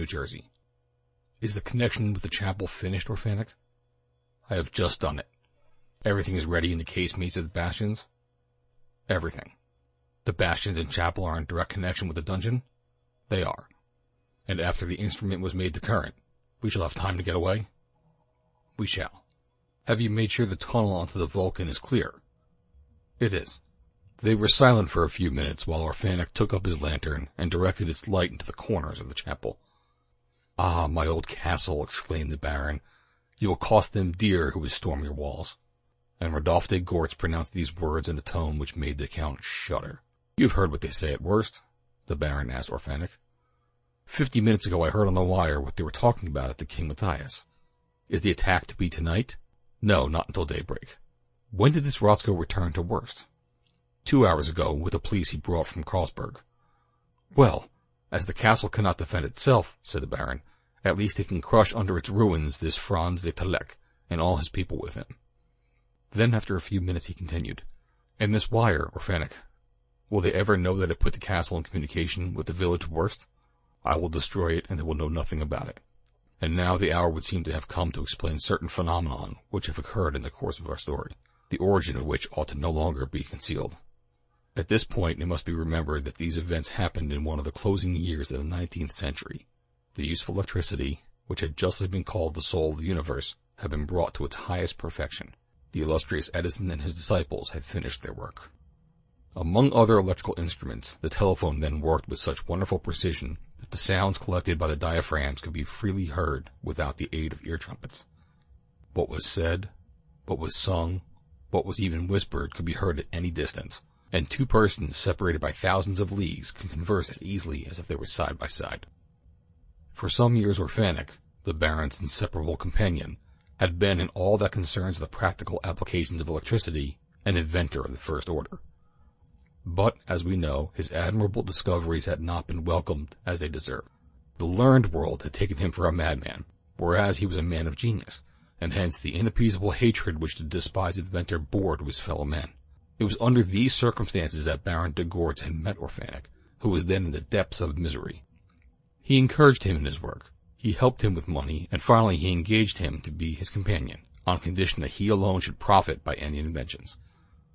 New Jersey. Is the connection with the chapel finished, Orphanik? I have just done it. Everything is ready in the casemates of the bastions? Everything. The bastions and chapel are in direct connection with the dungeon? They are. And after the instrument was made to current, we shall have time to get away? We shall. Have you made sure the tunnel onto the Vulcan is clear? It is. They were silent for a few minutes while Orphanik took up his lantern and directed its light into the corners of the chapel. Ah, my old castle, exclaimed the Baron. You will cost them dear who would storm your walls. And Rodolphe de Gortz pronounced these words in a tone which made the Count shudder. You've heard what they say at worst? The Baron asked Orphanik. 50 minutes ago I heard on the wire what they were talking about at the King Matthias. Is the attack to be tonight? No, not until daybreak. When did this Rotzko return to Worst? 2 hours ago, with the police he brought from Karlsberg. Well, as the castle cannot defend itself, said the Baron, at least he can crush under its ruins this Franz de Talek and all his people with him. Then after a few minutes he continued, And this wire, Orphanik, will they ever know that it put the castle in communication with the village of Worst? I will destroy it, and they will know nothing about it. And now the hour would seem to have come to explain certain phenomenon which have occurred in the course of our story, the origin of which ought to no longer be concealed. At this point it must be remembered that these events happened in one of the closing years of the 19th century. The use of electricity, which had justly been called the soul of the universe, had been brought to its highest perfection. The illustrious Edison and his disciples had finished their work. Among other electrical instruments, the telephone then worked with such wonderful precision that the sounds collected by the diaphragms could be freely heard without the aid of ear trumpets. What was said, what was sung, what was even whispered could be heard at any distance, and two persons separated by thousands of leagues could converse as easily as if they were side by side. For some years Orphanik, the Baron's inseparable companion, had been in all that concerns the practical applications of electricity an inventor of the first order. But, as we know, his admirable discoveries had not been welcomed as they deserved. The learned world had taken him for a madman, whereas he was a man of genius, and hence the inappeasable hatred which the despised inventor bore to his fellow men. It was under these circumstances that Baron de Gortz had met Orphanik, who was then in the depths of misery. He encouraged him in his work, he helped him with money, and finally he engaged him to be his companion, on condition that he alone should profit by any inventions.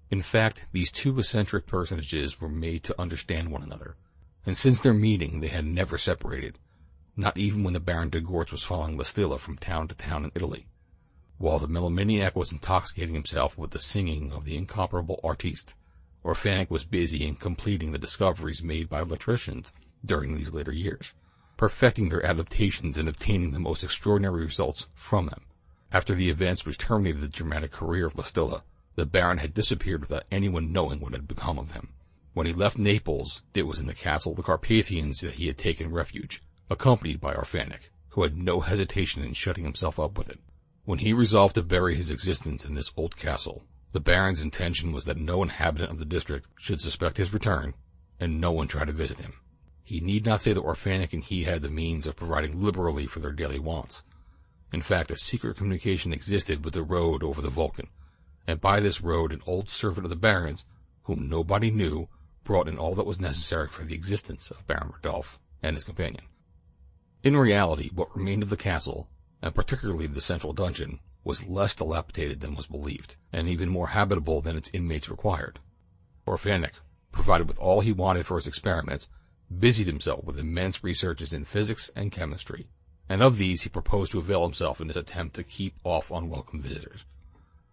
In fact, these two eccentric personages were made to understand one another, and since their meeting they had never separated, not even when the Baron de Gortz was following Listilla from town to town in Italy, while the melomaniac was intoxicating himself with the singing of the incomparable artiste. Orphanik was busy in completing the discoveries made by electricians during these later years, perfecting their adaptations and obtaining the most extraordinary results from them. After the events which terminated the dramatic career of Listilla, the Baron had disappeared without anyone knowing what had become of him. When he left Naples, it was in the castle of the Carpathians that he had taken refuge, accompanied by Orphanik, who had no hesitation in shutting himself up with it. When he resolved to bury his existence in this old castle, the Baron's intention was that no inhabitant of the district should suspect his return, and no one try to visit him. He need not say that Orphanik and he had the means of providing liberally for their daily wants. In fact, a secret communication existed with the road over the Vulcan, and by this road an old servant of the Baron's, whom nobody knew, brought in all that was necessary for the existence of Baron Rodolphe and his companion. In reality, what remained of the castle, and particularly the central dungeon, was less dilapidated than was believed, and even more habitable than its inmates required. Orphanik, provided with all he wanted for his experiments, busied himself with immense researches in physics and chemistry, and of these he proposed to avail himself in his attempt to keep off unwelcome visitors.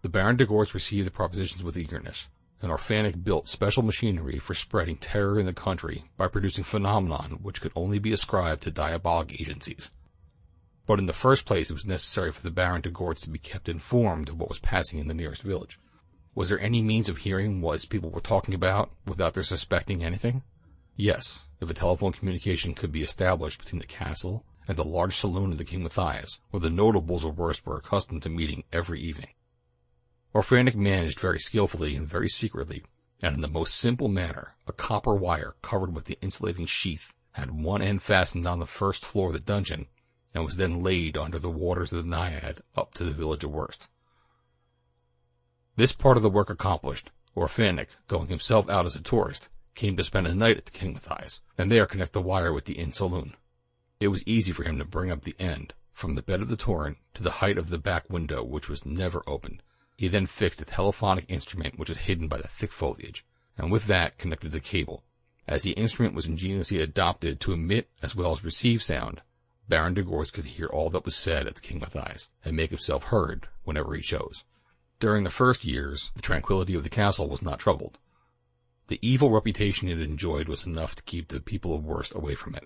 The Baron de Gortz received the propositions with eagerness, and Orphanik built special machinery for spreading terror in the country by producing phenomenon which could only be ascribed to diabolic agencies. But in the first place it was necessary for the Baron de Gortz to be kept informed of what was passing in the nearest village. Was there any means of hearing what his people were talking about without their suspecting anything? Yes, if a telephone communication could be established between the castle and the large saloon of the King Matthias, where the notables of Worst were accustomed to meeting every evening. Orphanik managed very skillfully and very secretly, and in the most simple manner, a copper wire covered with the insulating sheath had one end fastened on the first floor of the dungeon, and was then laid under the waters of the Naiad up to the village of Worst. This part of the work accomplished, Orphanik, going himself out as a tourist, came to spend a night at the King Matthias, and there connect the wire with the inn saloon. It was easy for him to bring up the end, from the bed of the torrent to the height of the back window, which was never opened. He then fixed a telephonic instrument which was hidden by the thick foliage, and with that connected the cable. As the instrument was ingeniously adapted to emit as well as receive sound, Baron de Gortz could hear all that was said at the King Matthias, and make himself heard whenever he chose. During the first years, the tranquility of the castle was not troubled. The evil reputation it enjoyed was enough to keep the people of Worst away from it.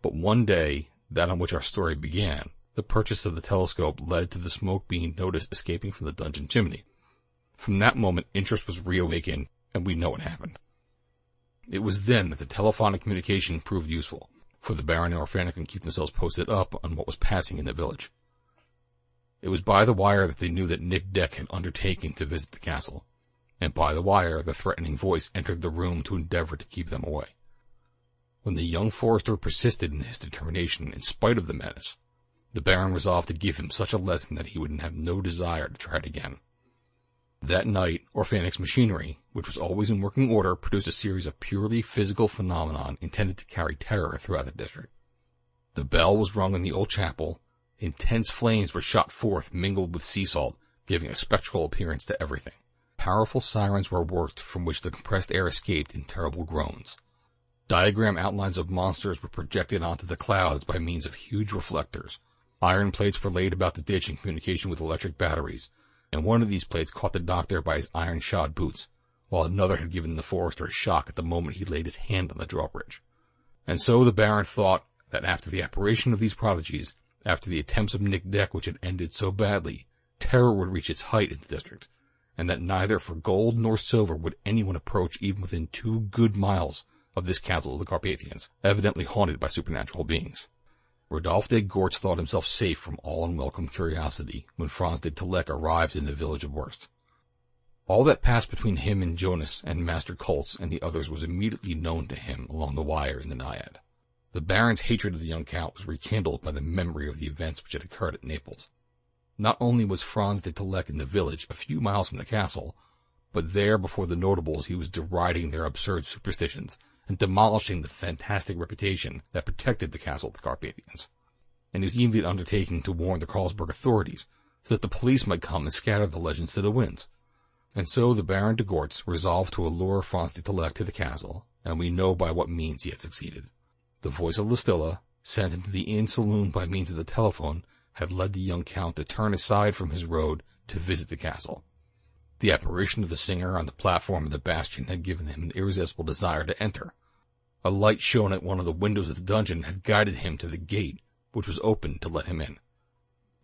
But one day, that on which our story began, the purchase of the telescope led to the smoke being noticed escaping from the dungeon chimney. From that moment, interest was reawakened, and we know what happened. It was then that the telephonic communication proved useful, for the Baron and Orphanik could keep themselves posted up on what was passing in the village. It was by the wire that they knew that Nick Deck had undertaken to visit the castle, and by the wire the threatening voice entered the room to endeavor to keep them away. When the young forester persisted in his determination in spite of the menace, the Baron resolved to give him such a lesson that he would have no desire to try it again. That night, Orphanik's machinery, which was always in working order, produced a series of purely physical phenomena intended to carry terror throughout the district. The bell was rung in the old chapel, intense flames were shot forth mingled with sea salt, giving a spectral appearance to everything. Powerful sirens were worked from which the compressed air escaped in terrible groans. Diagram outlines of monsters were projected onto the clouds by means of huge reflectors. Iron plates were laid about the ditch in communication with electric batteries, and one of these plates caught the doctor by his iron-shod boots, while another had given the forester a shock at the moment he laid his hand on the drawbridge. And so the Baron thought that after the apparition of these prodigies, after the attempts of Nick Deck which had ended so badly, terror would reach its height in the district, and that neither for gold nor silver would anyone approach even within 2 good miles of this castle of the Carpathians, evidently haunted by supernatural beings. Rodolphe de Gortz thought himself safe from all unwelcome curiosity when Franz de Telek arrived in the village of Worst. All that passed between him and Jonas and Master Koltz and the others was immediately known to him along the wire in the Naiad. The Baron's hatred of the young count was rekindled by the memory of the events which had occurred at Naples. Not only was Franz de Telek in the village a few miles from the castle, but there before the notables he was deriding their absurd superstitions and demolishing the fantastic reputation that protected the castle of the Carpathians. And he was even undertaking to warn the Carlsberg authorities so that the police might come and scatter the legends to the winds. And so the Baron de Gortz resolved to allure Franz de Telek to the castle, and we know by what means he had succeeded. The voice of Listilla, sent into the inn saloon by means of the telephone, had led the young count to turn aside from his road to visit the castle. The apparition of the singer on the platform of the bastion had given him an irresistible desire to enter. A light shone at one of the windows of the dungeon had guided him to the gate, which was open to let him in.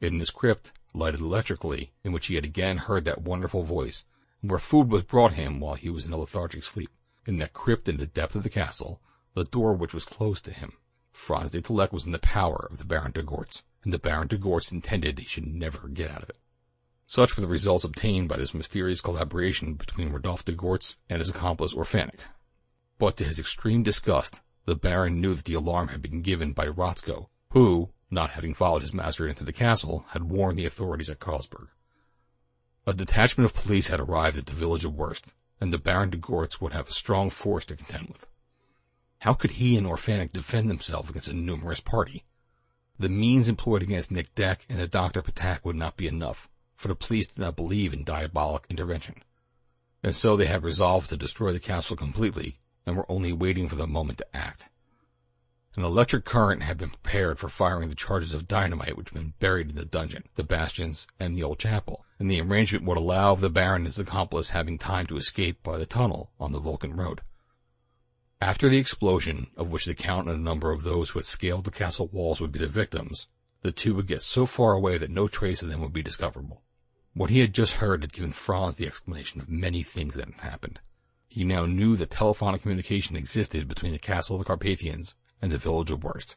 In this crypt, lighted electrically, in which he had again heard that wonderful voice, and where food was brought him while he was in a lethargic sleep, in that crypt in the depth of the castle, the door which was closed to him, Franz de Telek was in the power of the Baron de Gortz, and the Baron de Gortz intended he should never get out of it. Such were the results obtained by this mysterious collaboration between Rodolphe de Gortz and his accomplice Orphanik. But to his extreme disgust, the Baron knew that the alarm had been given by Rotzko, who, not having followed his master into the castle, had warned the authorities at Carlsberg. A detachment of police had arrived at the village of Worst, and the Baron de Gortz would have a strong force to contend with. How could he and Orphanik defend themselves against a numerous party? The means employed against Nick Deck and the Dr. Patak would not be enough, for the police did not believe in diabolic intervention. And so they had resolved to destroy the castle completely, and were only waiting for the moment to act. An electric current had been prepared for firing the charges of dynamite which had been buried in the dungeon, the bastions, and the old chapel, and the arrangement would allow of the Baron and his accomplice having time to escape by the tunnel on the Vulcan road. After the explosion, of which the Count and a number of those who had scaled the castle walls would be the victims, the two would get so far away that no trace of them would be discoverable. What he had just heard had given Franz the explanation of many things that had happened. He now knew that telephonic communication existed between the castle of the Carpathians and the village of Worst.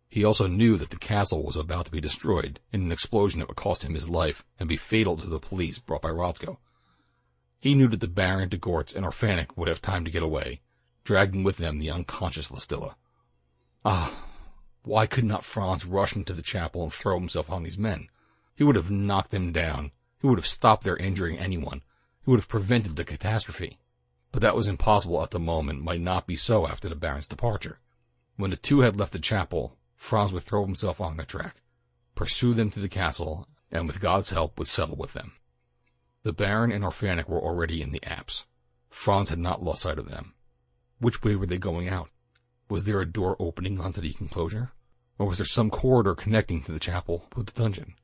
He also knew that the castle was about to be destroyed in an explosion that would cost him his life and be fatal to the police brought by Rotzko. He knew that the Baron de Gortz and Orphanik would have time to get away, dragging with them the unconscious Listilla. Why could not Franz rush into the chapel and throw himself on these men? He would have knocked them down. He would have stopped their injuring anyone. He would have prevented the catastrophe. But that was impossible at the moment, might not be so after the Baron's departure. When the two had left the chapel, Franz would throw himself on their track, pursue them to the castle, and with God's help would settle with them. The Baron and Orphanik were already in the apse. Franz had not lost sight of them. Which way were they going out? Was there a door opening onto the enclosure? Or was there some corridor connecting to the chapel with the dungeon?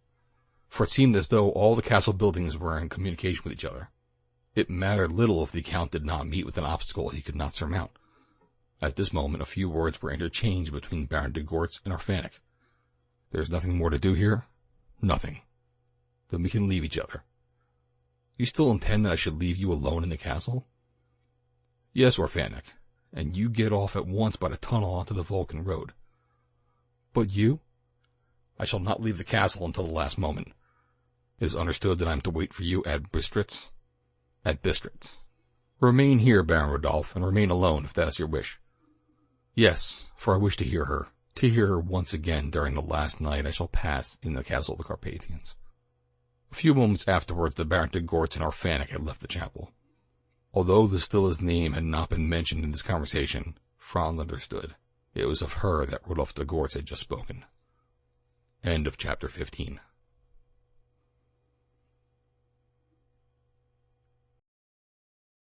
For it seemed as though all the castle buildings were in communication with each other. It mattered little if the Count did not meet with an obstacle he could not surmount. At this moment a few words were interchanged between Baron de Gortz and Orphanik. "There is nothing more to do here?" "Nothing." "Then we can leave each other." "You still intend that I should leave you alone in the castle?" "Yes, Orphanik, and you get off at once by the tunnel onto the Vulcan road." "But you?" "I shall not leave the castle until the last moment. It is understood that I am to wait for you at Bistritz?" "At Bistritz." "Remain here, Baron Rodolphe, and remain alone, if that is your wish." "Yes, for I wish to hear her once again during the last night I shall pass in the castle of the Carpathians." A few moments afterwards the Baron de Gortz and Orphanik had left the chapel. Although the Stilla's name had not been mentioned in this conversation, Franz understood. It was of her that Rodolphe de Gortz had just spoken. End of chapter 15.